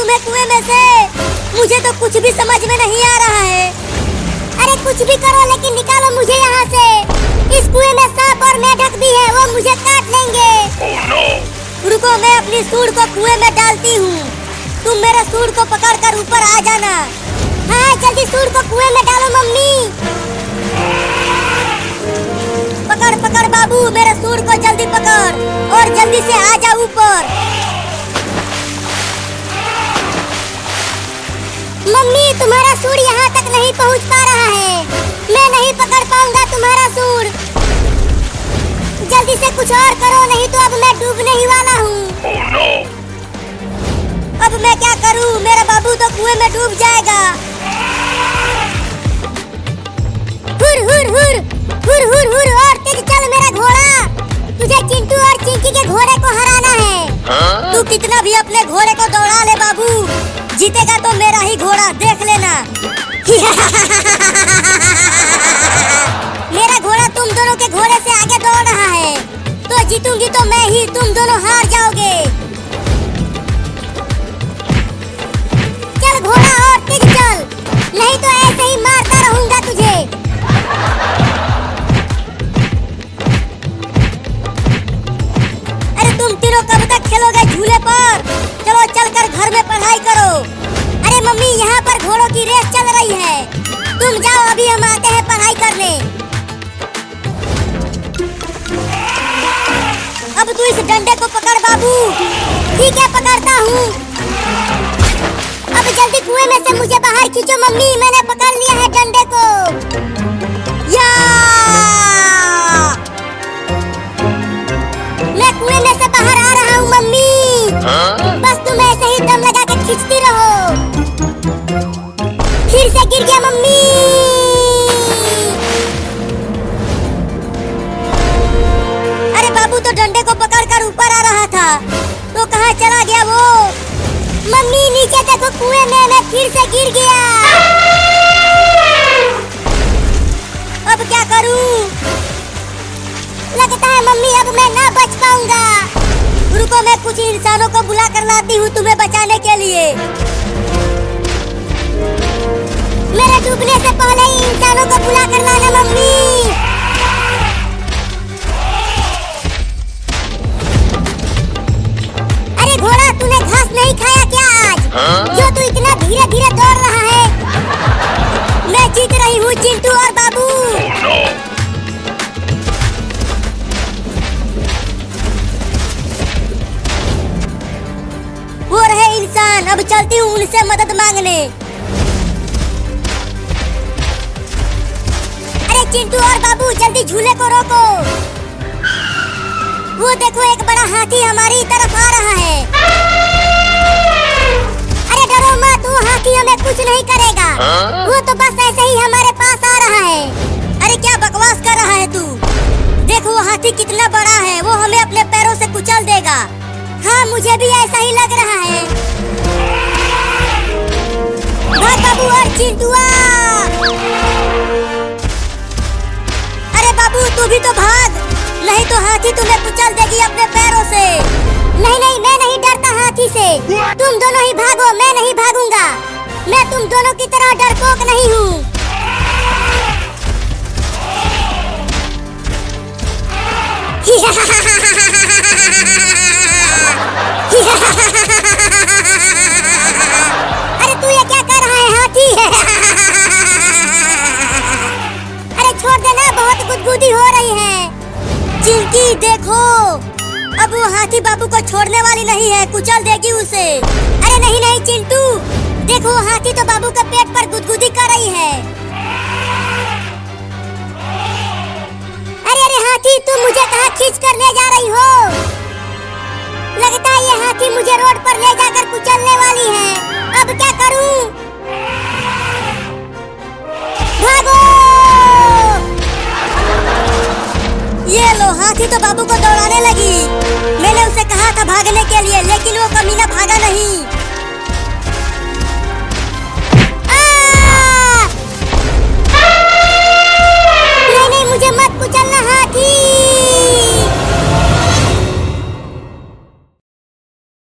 तुम्हें कुएं में से? मुझे तो कुछ भी समझ में नहीं आ रहा है। अरे कुछ भी करो लेकिन निकालो मुझे यहाँ से। इस कुएं में सांप और मेढक भी है, वो मुझे काट लेंगे। Oh, no! रुको, मैं अपनी सूंड को कुएं में डालती हूँ। तुम मेरे सूंड को पकड़कर ऊपर आ जाना। हाँ जल्दी सूंड को कुएं में डालो मम्मी। पकड़ पकड़ बाबू, मेरे सूंड को जल्दी पकड़ और जल्दी से आ जा ऊपर। मम्मी तुम्हारा सूंड यहाँ तक नहीं पहुँच पा रहा है। मैं नहीं पकड़ पाऊंगा तुम्हारा सूंड। जल्दी से कुछ और करो, नहीं तो अब मैं डूबने ही वाला हूँ। Oh, no! अब मैं क्या करूँ? मेरा बाबू तो कुएं में डूब जाएगा। हुर हुर हुर हुर हुर हुर और तेज चल मेरा घोड़ा। तुझे चिंटू और चिंकी के घोड़े को हराना है। तू कितना भी अपने घोड़े को दौड़ा ले बाबू, जीतेगा तो मेरा ही घोड़ा, देख लेना। मेरा घोड़ा तुम दोनों के घोड़े से आगे दौड़ रहा है, तो जीतूंगी तो मैं ही, तुम दोनों हार जाओगे। चल घोड़ा और तेज चल, नहीं तो ऐसे ही मारता रहूंगा तुझे। अरे तुम तीनों कब तक खेलोगे झूले पर? चलो चलकर घर में पढ़ाई करो। अरे मम्मी यहाँ पर घोड़ों की रेस चल रही है, तुम जाओ, अभी हम आते हैं पढ़ाई करने। अब तू इस डंडे को पकड़ बाबू। ठीक है पकड़ता हूँ। अब जल्दी कुएं में से मुझे बाहर खींचो मम्मी, मैंने पकड़ लिया है डंडे को। या! मैं कुएं में से बाहर आ रहा हूँ मम्मी। बस तुम ऐसे ही दम लगा के खींचती रहो। फिर से गिर गया मम्मी। अरे बाबू तो डंडे को पकड़कर ऊपर आ रहा था, तो कहाँ चला गया वो? मम्मी नीचे देखो कुएं में मैं फिर से गिर गया। अब क्या करूं? लगता है मम्मी अब मैं ना बच पाऊंगा। रुको, मैं कुछ इंसानों को बुला कर लाती हूँ तुम्हें बचाने के लिए। मेरे डूबने से पहले ही इंसानों को बुला कर लाना मम्मी। अरे घोड़ा तूने घास नहीं खाया क्या आज? जो तू इतना धीरे धीरे दौड़ रहा है। मैं जीत रही हूँ चिंटू और बाबू। Oh, no! वो रहे इंसान, अब चलती हूँ उनसे मदद मांगने। अरे चिंटू और बाबू जल्दी झूले को रोको। वो देखो एक बड़ा हाथी हमारी तरफ आ रहा है। अरे डरो मत, वो हाथी हमें कुछ नहीं करेगा। वो तो बस ऐसे ही हमारे पास आ रहा है। अरे क्या बकवास कर रहा है तू? देखो वो हाथी कितना बड़ा है, वो हमें अपने पैरों से कुचल देगा। हाँ मुझे भी ऐसा ही लग रहा है। भाग बाबू और चिंटुआ। अरे बाबू तू भी तो भाग, नहीं तो हाथी तुम्हें कुचल देगी अपने पैरों से। नहीं नहीं मैं नहीं डरता हाथी से। तुम दोनों ही भागो, मैं नहीं भागूंगा। मैं तुम दोनों की तरह डरपोक नहीं हूँ। अरे तू ये क्या कर रहा है हाथी? अरे छोड़ देना, बहुत गुदगुदी हो रही है। चिंकी देखो, अब वो हाथी बाबू को छोड़ने वाली नहीं है, कुचल देगी उसे। अरे नहीं नहीं चिंटू, देखो वो हाथी तो बाबू के पेट पर गुदगुदी कर रही है। अरे अरे हाथी तुम मुझे कहाँ खींच कर ले जा रही हो? लगता है ये हाथी मुझे रोड पर ले जाकर कुचलने वाली है। अब क्या करूं? भागो! ये लो, हाथी तो बाबू को दौड़ाने लगी। मैंने उसे कहा था भागने के लिए, लेकिन वो कमीना भागा नहीं।